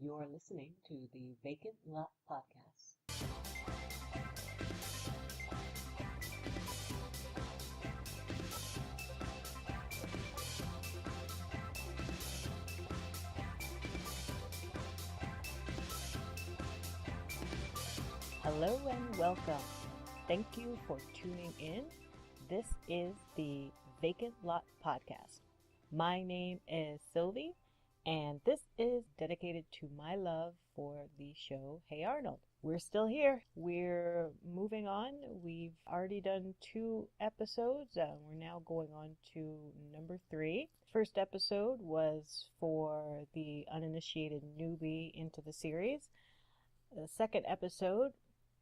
You're listening to the Vacant Lot Podcast. Hello and welcome. Thank you for tuning in. This is the Vacant Lot Podcast. My name is Sylvie, and this is dedicated to my love for the show Hey Arnold. We're still here. We're moving on. We've already done 2 episodes. We're now going on to number 3. First episode was for the uninitiated newbie into the series. The second episode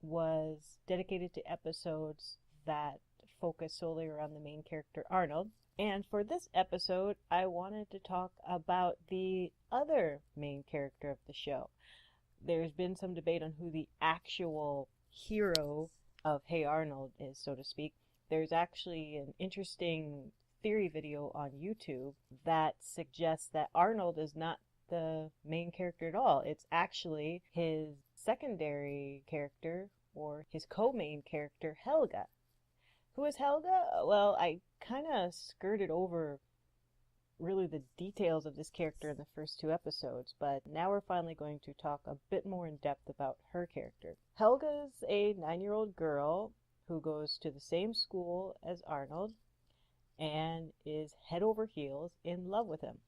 was dedicated to episodes that focus solely around the main character Arnold. And for this episode, I wanted to talk about the other main character of the show. There's been some debate on who the actual hero of Hey Arnold is, so to speak. There's actually an interesting theory video on YouTube that suggests that Arnold is not the main character at all. It's actually his secondary character, or his co-main character, Helga. Who is Helga? Well, I kind of skirted over really the details of this character in the first 2 episodes, but now we're finally going to talk a bit more in depth about her character. Helga's a 9-year-old girl who goes to the same school as Arnold and is head over heels in love with him.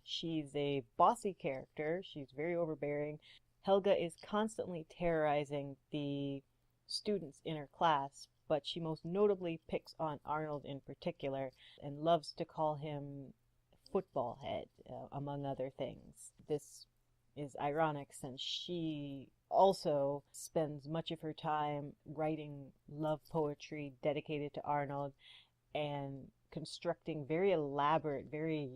She's a bossy character. She's very overbearing. Helga is constantly terrorizing the students in her class, but she most notably picks on Arnold in particular and loves to call him football head, among other things. This is ironic since she also spends much of her time writing love poetry dedicated to Arnold and constructing very elaborate, very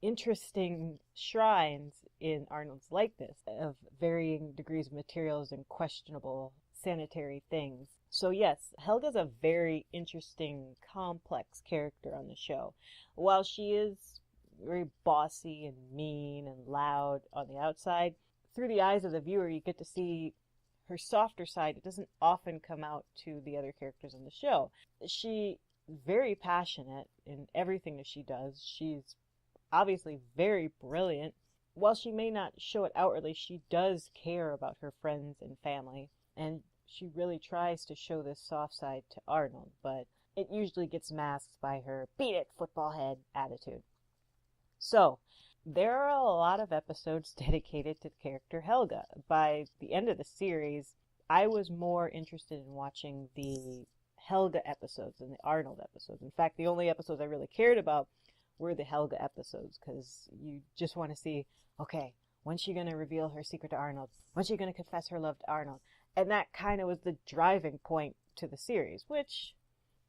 interesting shrines in Arnold's likeness of varying degrees of materials and questionable sanitary things. So yes, Helga's a very interesting, complex character on the show. While she is very bossy and mean and loud on the outside, through the eyes of the viewer you get to see her softer side. It doesn't often come out to the other characters on the show. She's very passionate in everything that she does. She's obviously very brilliant. While she may not show it outwardly, she does care about her friends and family, and she really tries to show this soft side to Arnold, but it usually gets masked by her beat it, football head attitude. So, there are a lot of episodes dedicated to the character Helga. By the end of the series, I was more interested in watching the Helga episodes than the Arnold episodes. In fact, the only episodes I really cared about were the Helga episodes, because you just want to see, okay, when's she going to reveal her secret to Arnold? When's she going to confess her love to Arnold? And that kind of was the driving point to the series, which,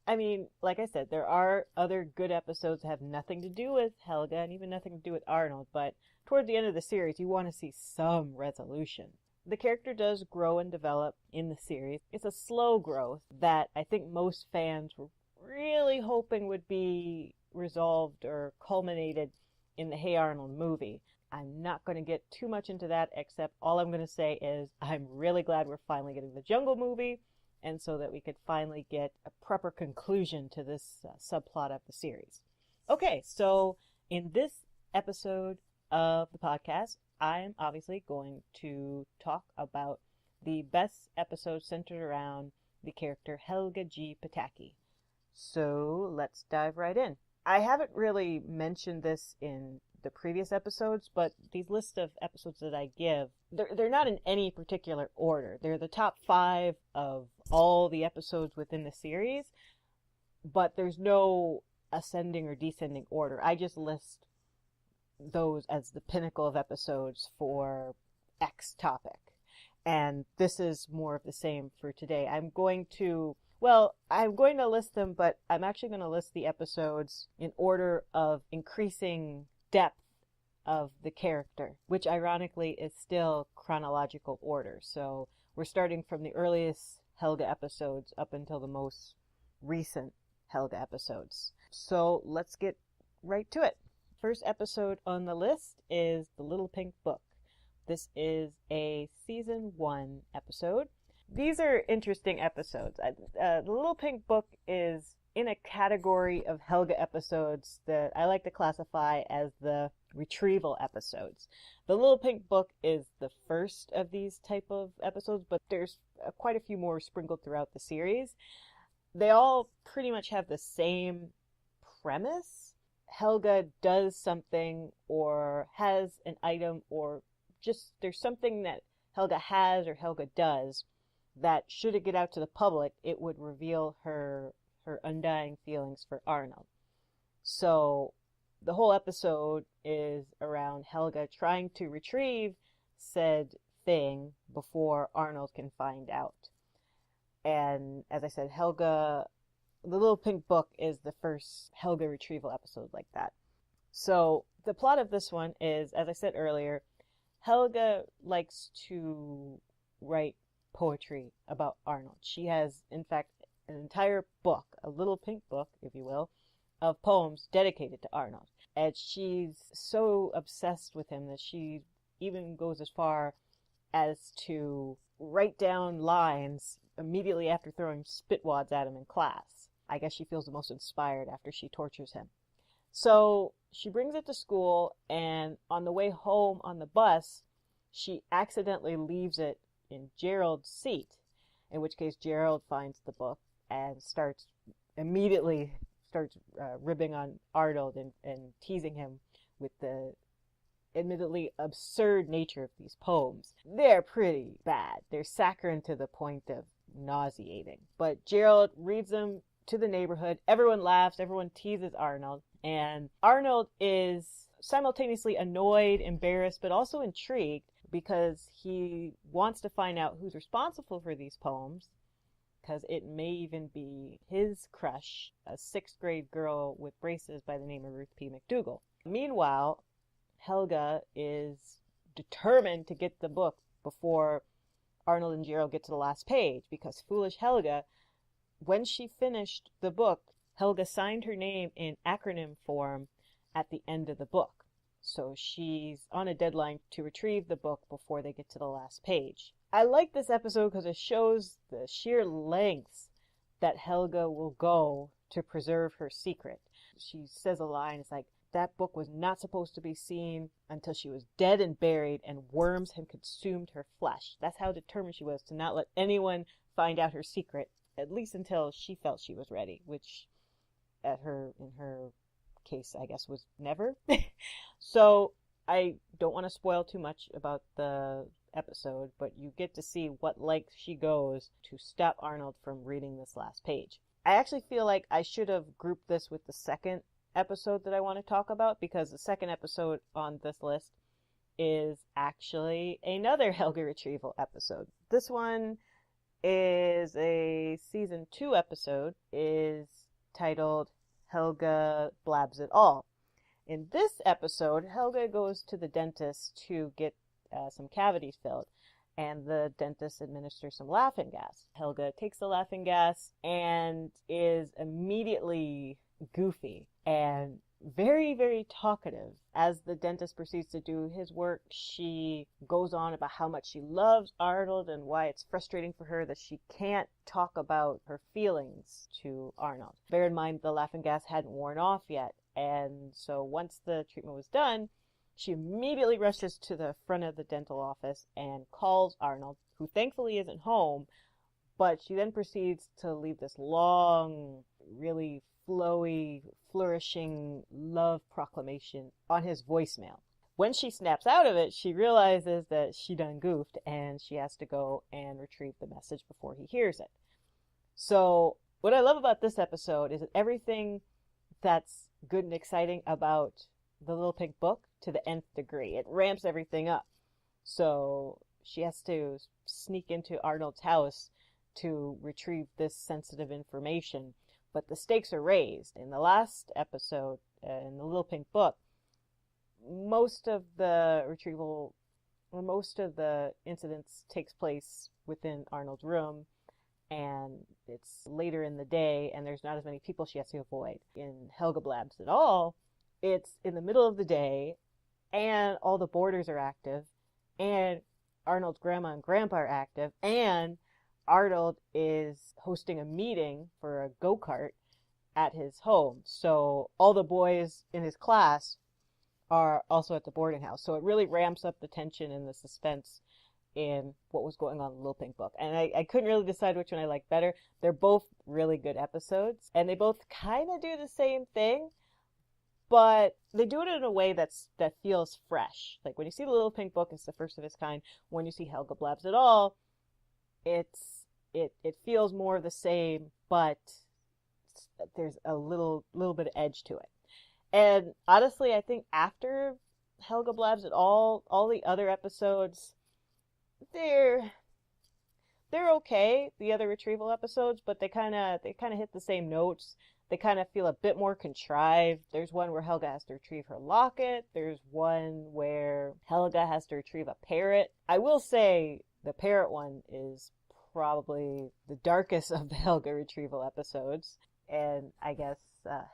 I mean, like I said, there are other good episodes that have nothing to do with Helga and even nothing to do with Arnold, but toward the end of the series, you want to see some resolution. The character does grow and develop in the series. It's a slow growth that I think most fans were really hoping would be resolved or culminated in the Hey Arnold movie. I'm not going to get too much into that, except all I'm going to say is I'm really glad we're finally getting the Jungle movie, and so that we could finally get a proper conclusion to this subplot of the series. Okay, so in this episode of the podcast, I'm obviously going to talk about the best episode centered around the character Helga G. Pataki. So let's dive right in. I haven't really mentioned this in the previous episodes, but these lists of episodes that I give, they're not in any particular order. They're the top 5 of all the episodes within the series, but there's no ascending or descending order. I just list those as the pinnacle of episodes for X topic. And this is more of the same for today. I'm going to list them, but I'm actually going to list the episodes in order of increasing depth of the character, which ironically is still chronological order. So we're starting from the earliest Helga episodes up until the most recent Helga episodes. So let's get right to it. First episode on the list is The Little Pink Book, This is a season 1 episode. These are interesting episodes. The Little Pink Book is in a category of Helga episodes that I like to classify as the retrieval episodes. The Little Pink Book is the first of these type of episodes, but there's quite a few more sprinkled throughout the series. They all pretty much have the same premise. Helga does something or has an item, or just there's something that Helga has or Helga does that, should it get out to the public, it would reveal her undying feelings for Arnold. So the whole episode is around Helga trying to retrieve said thing before Arnold can find out. And as I said, The Little Pink Book is the first Helga retrieval episode like that. So the plot of this one is, as I said earlier, Helga likes to write poetry about Arnold. She has, in fact, an entire book, a little pink book, if you will, of poems dedicated to Arnold. And she's so obsessed with him that she even goes as far as to write down lines immediately after throwing spitwads at him in class. I guess she feels the most inspired after she tortures him. So she brings it to school, and on the way home on the bus, she accidentally leaves it in Gerald's seat, in which case Gerald finds the book and immediately starts ribbing on Arnold and teasing him with the admittedly absurd nature of these poems. They're pretty bad. They're saccharine to the point of nauseating. But Gerald reads them to the neighborhood. Everyone laughs. Everyone teases Arnold. And Arnold is simultaneously annoyed, embarrassed, but also intrigued, because he wants to find out who's responsible for these poems, because it may even be his crush, a 6th grade girl with braces by the name of Ruth P. McDougal. Meanwhile, Helga is determined to get the book before Arnold and Gerald get to the last page, because foolish Helga, when she finished the book, Helga signed her name in acronym form at the end of the book. So she's on a deadline to retrieve the book before they get to the last page. I like this episode because it shows the sheer lengths that Helga will go to preserve her secret. She says a line, it's like, that book was not supposed to be seen until she was dead and buried and worms had consumed her flesh. That's how determined she was to not let anyone find out her secret, at least until she felt she was ready, which in her case, I guess, was never. So I don't want to spoil too much about the episode, but you get to see what length she goes to stop Arnold from reading this last page. I actually feel like I should have grouped this with the second episode that I want to talk about, because the second episode on this list is actually another Helga retrieval episode. This one is a season 2 episode, is titled Helga Blabs It All. In this episode, Helga goes to the dentist to get some cavities filled, and the dentist administers some laughing gas. Helga takes the laughing gas and is immediately goofy and very, very talkative. As the dentist proceeds to do his work, she goes on about how much she loves Arnold and why it's frustrating for her that she can't talk about her feelings to Arnold. Bear in mind, the laughing gas hadn't worn off yet, and so once the treatment was done, she immediately rushes to the front of the dental office and calls Arnold, who thankfully isn't home, but she then proceeds to leave this long, really flowy, flourishing love proclamation on his voicemail. When she snaps out of it, she realizes that she done goofed, and she has to go and retrieve the message before he hears it. So what I love about this episode is that everything that's good and exciting about the Little Pink Book to the nth degree. It ramps everything up. So she has to sneak into Arnold's house to retrieve this sensitive information. But the stakes are raised. In the last episode, in the Little Pink Book, most of the retrieval, or most of the incidents takes place within Arnold's room, and it's later in the day, and there's not as many people she has to avoid. In Helga Blabs It All, it's in the middle of the day, and all the borders are active, and Arnold's grandma and grandpa are active, and Arnold is hosting a meeting for a go-kart at his home. So all the boys in his class are also at the boarding house. So it really ramps up the tension and the suspense in what was going on in the Little Pink Book. And I couldn't really decide which one I liked better. They're both really good episodes, and they both kind of do the same thing, but they do it in a way that feels fresh. Like when you see the Little Pink Book, it's the first of its kind. When you see Helga Blabs at all, it feels more of the same, but there's a little bit of edge to it. And honestly, I think after Helga Blabs at all the other episodes, they're okay, the other retrieval episodes, but they kind of hit the same notes. They kind of feel a bit more contrived. There's one where Helga has to retrieve her locket. There's one where Helga has to retrieve a parrot. I will say the parrot one is probably the darkest of the Helga retrieval episodes. And I guess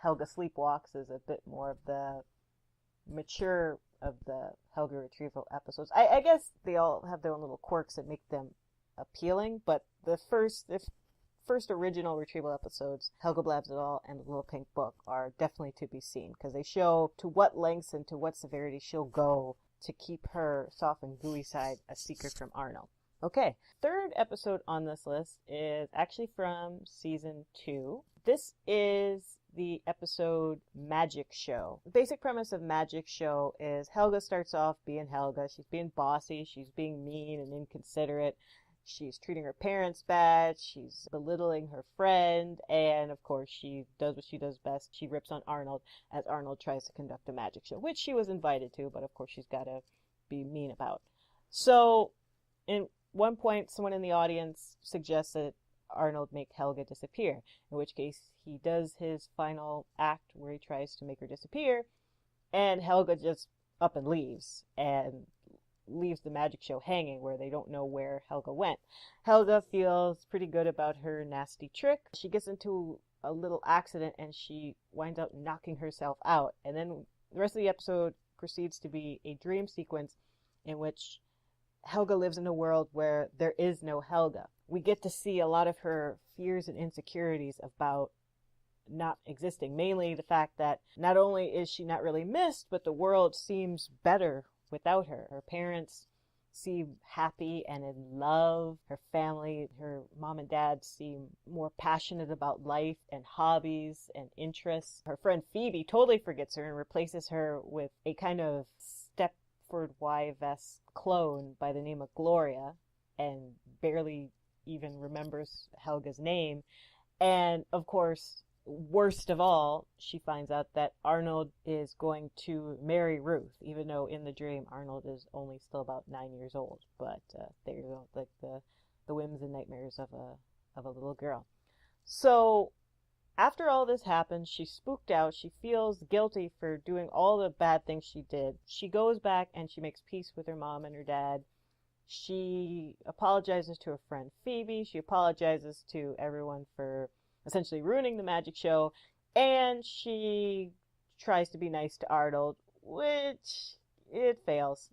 Helga Sleepwalks is a bit more of the mature of the Helga retrieval episodes. I guess they all have their own little quirks that make them appealing, but the first original retrieval episodes, Helga Blabs et al. And the Little Pink Book, are definitely to be seen, because they show to what lengths and to what severity she'll go to keep her soft and gooey side a secret from Arnold. Okay, third episode on this list is actually from season 2. This is the episode Magic Show. The basic premise of Magic Show is Helga starts off being Helga. She's being bossy, she's being mean and inconsiderate. She's treating her parents bad, she's belittling her friend, and of course she does what she does best. She rips on Arnold as Arnold tries to conduct a magic show, which she was invited to, but of course she's got to be mean about. So, in one point, someone in the audience suggests that Arnold make Helga disappear, in which case he does his final act where he tries to make her disappear, and Helga just up and leaves the magic show hanging where they don't know where Helga went. Helga feels pretty good about her nasty trick. She gets into a little accident and she winds up knocking herself out, and then the rest of the episode proceeds to be a dream sequence in which Helga lives in a world where there is no Helga. We get to see a lot of her fears and insecurities about not existing. Mainly the fact that not only is she not really missed, but the world seems better without her. Her parents seem happy and in love. Her family, her mom and dad, seem more passionate about life and hobbies and interests. Her friend Phoebe totally forgets her and replaces her with a kind of Stepford Wives clone by the name of Gloria, and barely even remembers Helga's name. And of course, worst of all, she finds out that Arnold is going to marry Ruth, even though in the dream Arnold is only still about 9 years old. But there you go, like the whims and nightmares of a little girl. So after all this happens, she's spooked out. She feels guilty for doing all the bad things she did. She goes back and she makes peace with her mom and her dad. She apologizes to her friend Phoebe. She apologizes to everyone for essentially ruining the magic show. And she tries to be nice to Arnold, which it fails.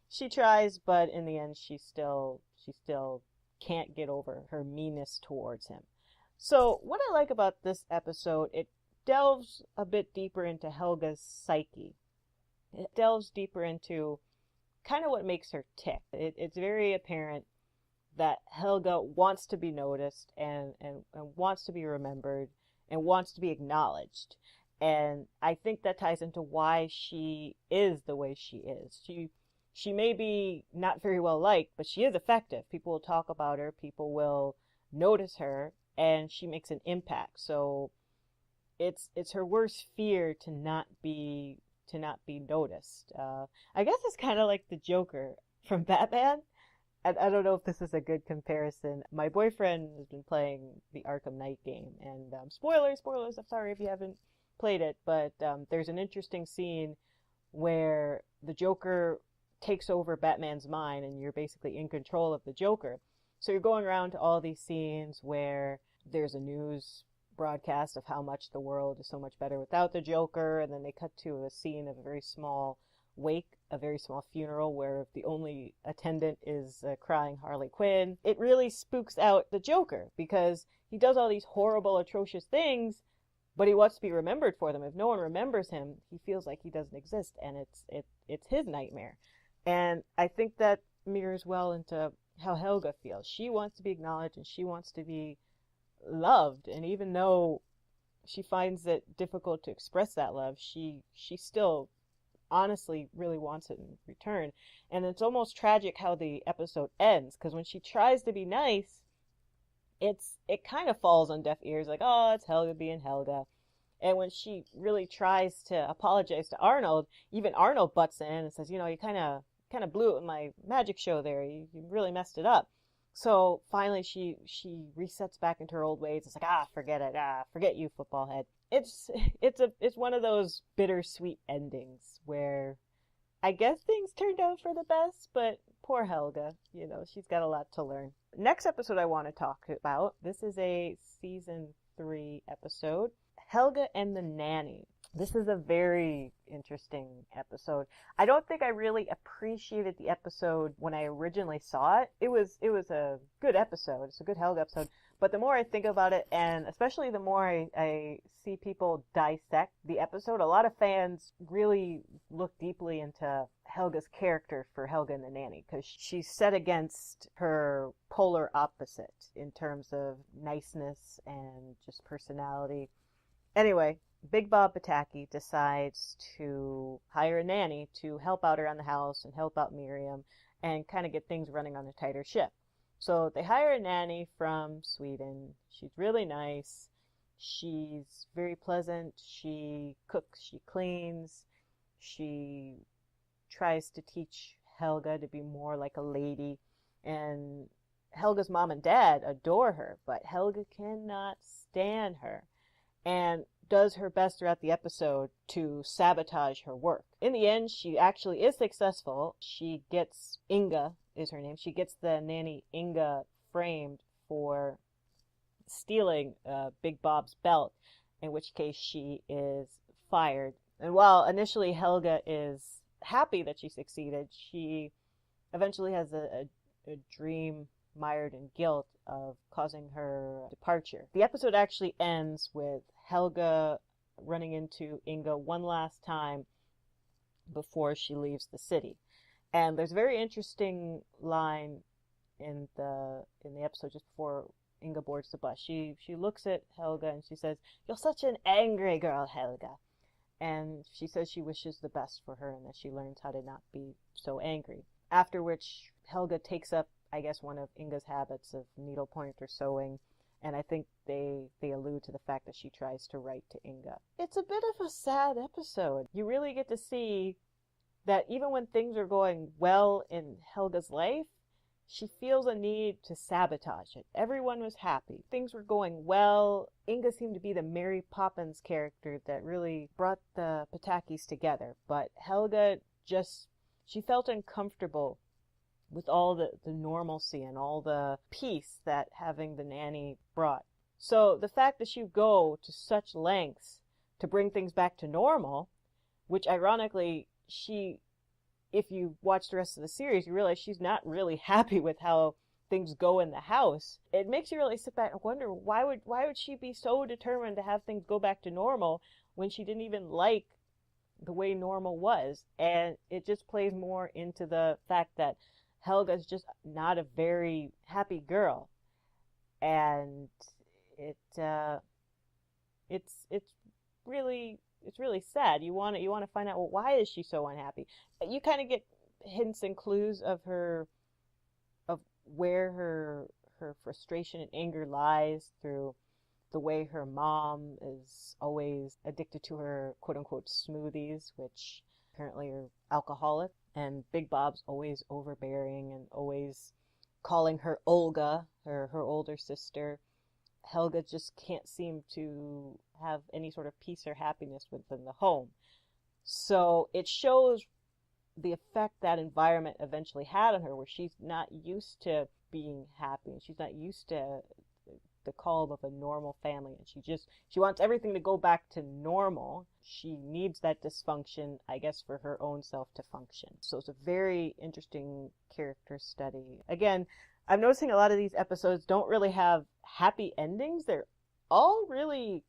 She tries, but in the end she still can't get over her meanness towards him. So what I like about this episode, it delves a bit deeper into Helga's psyche. It delves deeper into kind of what makes her tick. It's very apparent that Helga wants to be noticed and wants to be remembered and wants to be acknowledged. And I think that ties into why she is the way she is. She may be not very well liked, but she is effective. People will talk about her, people will notice her, and she makes an impact. So it's her worst fear to not be noticed. I guess it's kind of like the Joker from Batman. And I don't know if this is a good comparison. My boyfriend has been playing the Arkham Knight game, and spoilers, I'm sorry if you haven't played it, but there's an interesting scene where the Joker takes over Batman's mind, and you're basically in control of the Joker. So you're going around to all these scenes where there's a news broadcast of how much the world is so much better without the Joker, and then they cut to a scene of a very small wake, a very small funeral where the only attendant is crying Harley Quinn. It really spooks out the Joker because he does all these horrible, atrocious things, but he wants to be remembered for them. If no one remembers him, he feels like he doesn't exist, and it's his nightmare. And I think that mirrors well into how Helga feels. She wants to be acknowledged and she wants to be loved, and even though she finds it difficult to express that love, she still honestly really wants it in return. And it's almost tragic how the episode ends, because when she tries to be nice, it kind of falls on deaf ears, like, oh, it's Helga being Helga. And when she really tries to apologize to Arnold, even Arnold butts in and says, you kind of blew it with my magic show there. You really messed it up. So finally she resets back into her old ways. It's like, forget it. Forget you, football head. It's one of those bittersweet endings where I guess things turned out for the best, but poor Helga, she's got a lot to learn. Next episode I want to talk about, this is a season 3 episode, Helga and the Nanny. This is a very interesting episode. I don't think I really appreciated the episode when I originally saw it. It was a good episode. It's a good Helga episode. But the more I think about it, and especially the more I see people dissect the episode, a lot of fans really look deeply into Helga's character for Helga and the Nanny, because she's set against her polar opposite in terms of niceness and just personality. Anyway, Big Bob Pataki decides to hire a nanny to help out around the house and help out Miriam and kind of get things running on a tighter ship. So they hire a nanny from Sweden. She's really nice. She's very pleasant. She cooks, she cleans. She tries to teach Helga to be more like a lady. And Helga's mom and dad adore her, but Helga cannot stand her and does her best throughout the episode to sabotage her work. In the end, she actually is successful. She gets, Inga is her name, she gets the nanny Inga framed for stealing Big Bob's belt, in which case she is fired. And while initially Helga is happy that she succeeded, she eventually has a dream mired in guilt of causing her departure. The episode actually ends with Helga running into Inga one last time before she leaves the city. And there's a very interesting line in the episode just before Inga boards the bus. She looks at Helga and she says, "You're such an angry girl, Helga." And she says she wishes the best for her and that she learns how to not be so angry. After which Helga takes up, I guess, one of Inga's habits of needlepoint or sewing, and I think they allude to the fact that she tries to write to Inga. It's a bit of a sad episode. You really get to see that even when things are going well in Helga's life, she feels a need to sabotage it. Everyone was happy. Things were going well. Inga seemed to be the Mary Poppins character that really brought the Patakis together. But Helga she felt uncomfortable with all the normalcy and all the peace that having the nanny brought. So the fact that you go to such lengths to bring things back to normal, which ironically if you watch the rest of the series, you realize she's not really happy with how things go in the house. It makes you really sit back and wonder, why would she be so determined to have things go back to normal when she didn't even like the way normal was? And it just plays more into the fact that Helga's just not a very happy girl, and it's really sad. You want to find out, well, why is she so unhappy? You kind of get hints and clues of where her frustration and anger lies through the way her mom is always addicted to her quote-unquote smoothies, which apparently are alcoholic, and Big Bob's always overbearing and always calling her Olga, her older sister. Helga just can't seem to have any sort of peace or happiness within the home. So it shows the effect that environment eventually had on her, where she's not used to being happy and she's not used to the calm of a normal family, and she wants everything to go back to normal. She needs that dysfunction, I guess, for her own self to function. So it's a very interesting character study. Again, I'm noticing a lot of these episodes don't really have happy endings. They're all really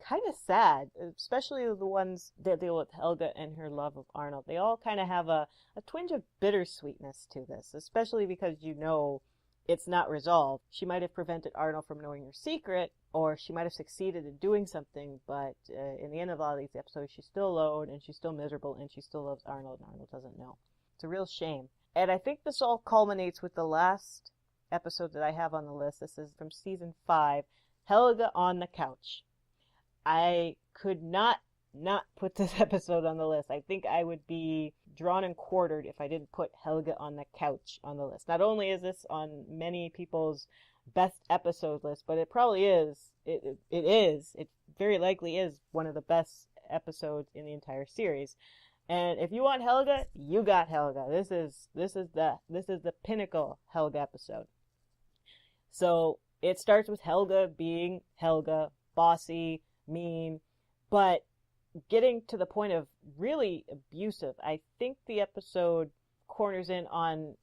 kind of sad, especially the ones that deal with Helga and her love of Arnold. They all kind of have a twinge of bittersweetness to this, especially because you know it's not resolved. She might have prevented Arnold from knowing her secret, or she might have succeeded in doing something, but in the end of all of these episodes, she's still alone, and she's still miserable, and she still loves Arnold, and Arnold doesn't know. It's a real shame. And I think this all culminates with the last episode that I have on the list. This is from season 5, Helga on the Couch. I could not put this episode on the list. I think I would be drawn and quartered if I didn't put Helga on the Couch on the list. Not only is this on many people's best episode list, but it probably is. It very likely is one of the best episodes in the entire series. And if you want Helga, you got Helga. This is the pinnacle Helga episode. So it starts with Helga being Helga, bossy, mean, but getting to the point of really abusive. I think the episode corners in on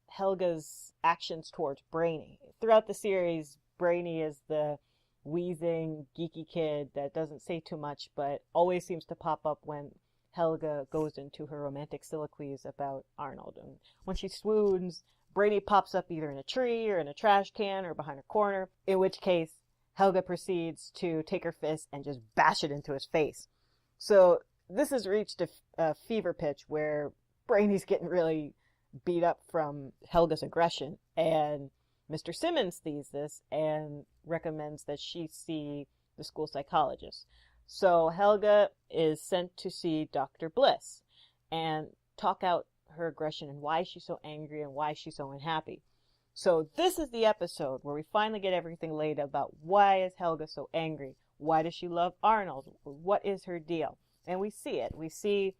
Helga's actions towards Brainy. Throughout the series, Brainy is the wheezing, geeky kid that doesn't say too much, but always seems to pop up when Helga goes into her romantic soliloquies about Arnold. And when she swoons, Brainy pops up either in a tree or in a trash can or behind a corner, in which case Helga proceeds to take her fist and just bash it into his face. So this has reached a fever pitch where Brainy's getting really beat up from Helga's aggression, and Mr. Simmons sees this and recommends that she see the school psychologist. So Helga is sent to see Dr. Bliss and talk out her aggression and why she's so angry and why she's so unhappy. So this is the episode where we finally get everything laid about why is Helga so angry? Why does she love Arnold? What is her deal? And we see it. We see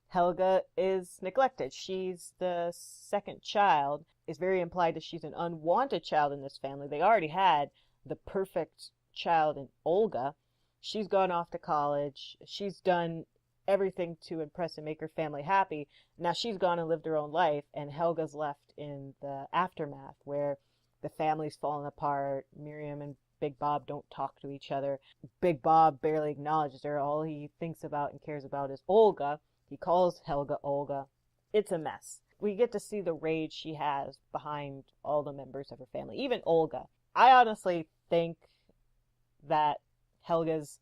Helga is neglected. She's the second child. It's very implied that she's an unwanted child in this family. They already had the perfect child in Olga. She's gone off to college. She's done everything to impress and make her family happy. Now she's gone and lived her own life, and Helga's left in the aftermath where the family's fallen apart. Miriam and Big Bob don't talk to each other. Big Bob barely acknowledges her. All he thinks about and cares about is Olga. He calls Helga Olga. It's a mess. We get to see the rage she has behind all the members of her family, even Olga. I honestly think that Helga's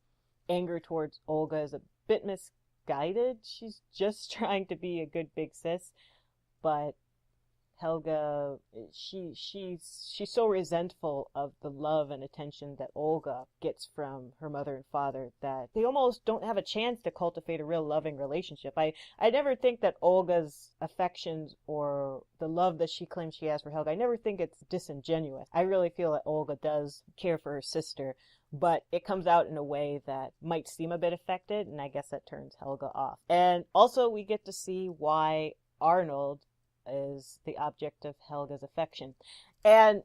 anger towards Olga is a bit misguided. She's just trying to be a good big sis, but Helga, she's so resentful of the love and attention that Olga gets from her mother and father that they almost don't have a chance to cultivate a real loving relationship. I never think that Olga's affections or the love that she claims she has for Helga, I never think it's disingenuous. I really feel that Olga does care for her sister, but it comes out in a way that might seem a bit affected, and I guess that turns Helga off. And also we get to see why Arnold is the object of Helga's affection. And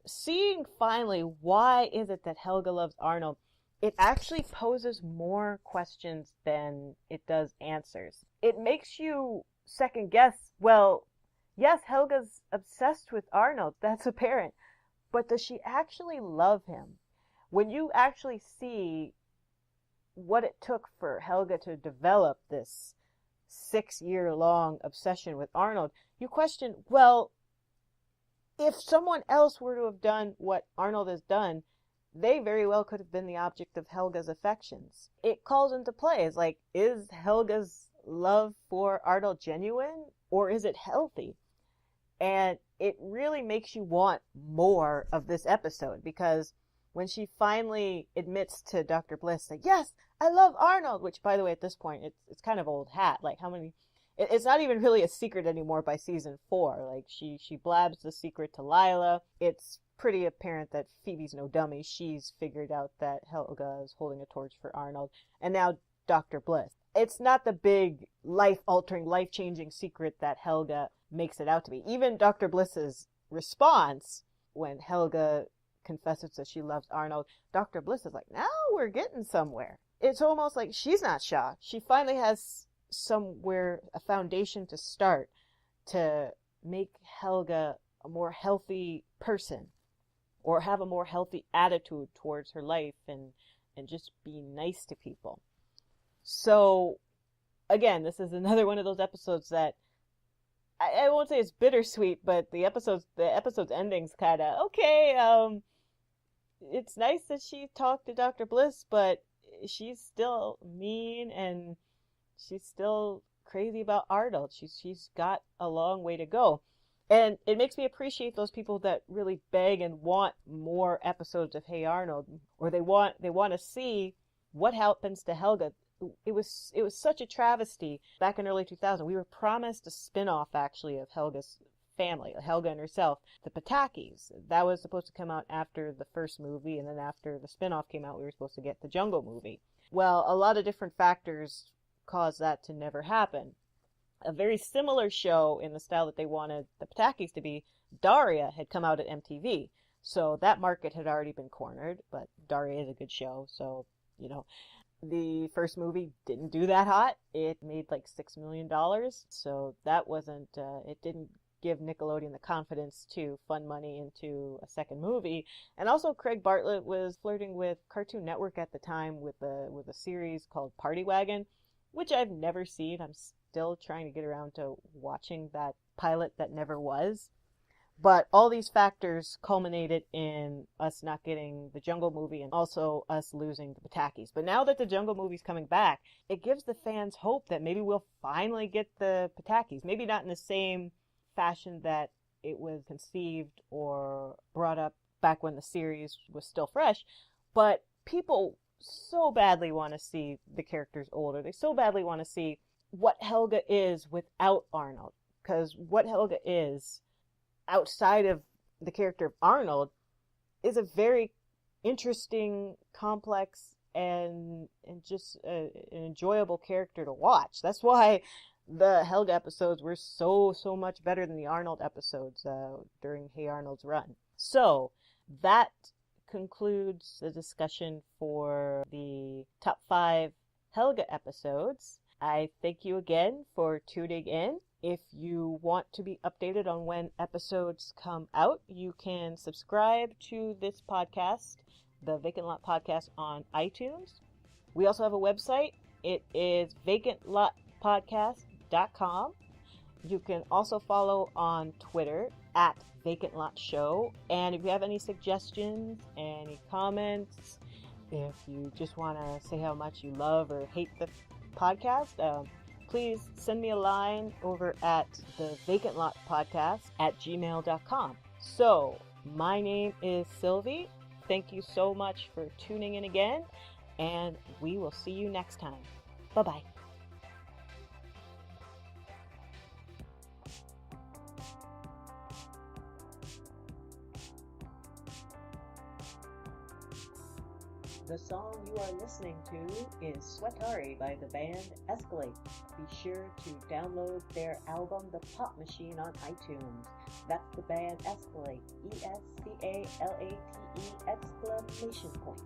seeing finally why is it that Helga loves Arnold, it actually poses more questions than it does answers. It makes you second guess, well, yes, Helga's obsessed with Arnold, that's apparent, but does she actually love him? When you actually see what it took for Helga to develop this 6-year-long obsession with Arnold, you question, well, if someone else were to have done what Arnold has done, they very well could have been the object of Helga's affections. It calls into play, it's like, is Helga's love for Arnold genuine, or is it healthy? And it really makes you want more of this episode, because when she finally admits to Dr. Bliss that, yes, I love Arnold, which, by the way, at this point, it's kind of old hat. Like, how many... It's not even really a secret anymore by season 4. Like, she blabs the secret to Lila. It's pretty apparent that Phoebe's no dummy. She's figured out that Helga is holding a torch for Arnold. And now Dr. Bliss. It's not the big life-altering, life-changing secret that Helga makes it out to be. Even Dr. Bliss's response when Helga confesses that she loves Arnold, Dr. Bliss is like, now we're getting somewhere. It's almost like she's not shocked. She finally has somewhere, a foundation to start to make Helga a more healthy person, or have a more healthy attitude towards her life, and just be nice to people. So, again, this is another one of those episodes that I won't say it's bittersweet, but the episode's ending's kind of okay. It's nice that she talked to Dr. Bliss, but she's still mean, and she's still crazy about Arnold. She's got a long way to go. And it makes me appreciate those people that really beg and want more episodes of Hey Arnold, or they want to see what happens to Helga. It was such a travesty back in early 2000. We were promised a spin-off, actually, of Helga's family, Helga and herself, the Patakis. That was supposed to come out after the first movie, and then after the spin-off came out, we were supposed to get the Jungle movie. Well, a lot of different factors caused that to never happen. A very similar show in the style that they wanted the Patakis to be, Daria, had come out at MTV. So that market had already been cornered, but Daria is a good show, so, you know. The first movie didn't do that hot. It made like $6 million, so that wasn't, it didn't give Nickelodeon the confidence to fund money into a second movie. And also Craig Bartlett was flirting with Cartoon Network at the time with a series called Party Wagon, which I've never seen. I'm still trying to get around to watching that pilot that never was. But all these factors culminated in us not getting the Jungle movie, and also us losing the Patakis. But now that the Jungle movie's coming back, it gives the fans hope that maybe we'll finally get the Patakis. Maybe not in the same fashion that it was conceived or brought up back when the series was still fresh, but people so badly want to see the characters older. They so badly want to see what Helga is without Arnold. Because what Helga is outside of the character of Arnold is a very interesting, complex, and just an enjoyable character to watch. That's why the Helga episodes were so much better than the Arnold episodes during Hey Arnold's run. So that concludes the discussion for the top 5 Helga episodes. I thank you again for tuning in. If you want to be updated on when episodes come out, you can subscribe to this podcast, the Vacant Lot Podcast, on iTunes. We also have a website. It is vacantlotpodcast.com. You can also follow on Twitter at Vacant Lot Show. And if you have any suggestions, any comments, if you just want to say how much you love or hate the podcast, please send me a line over at the Vacant Lot Podcast at gmail.com. So, my name is Sylvie. Thank you so much for tuning in again, and we will see you next time. Bye-bye. The song you are listening to is Sweatari by the band Escalate. Be sure to download their album The Pop Machine on iTunes. That's the band Escalate, E-S-C-A-L-A-T-E exclamation point.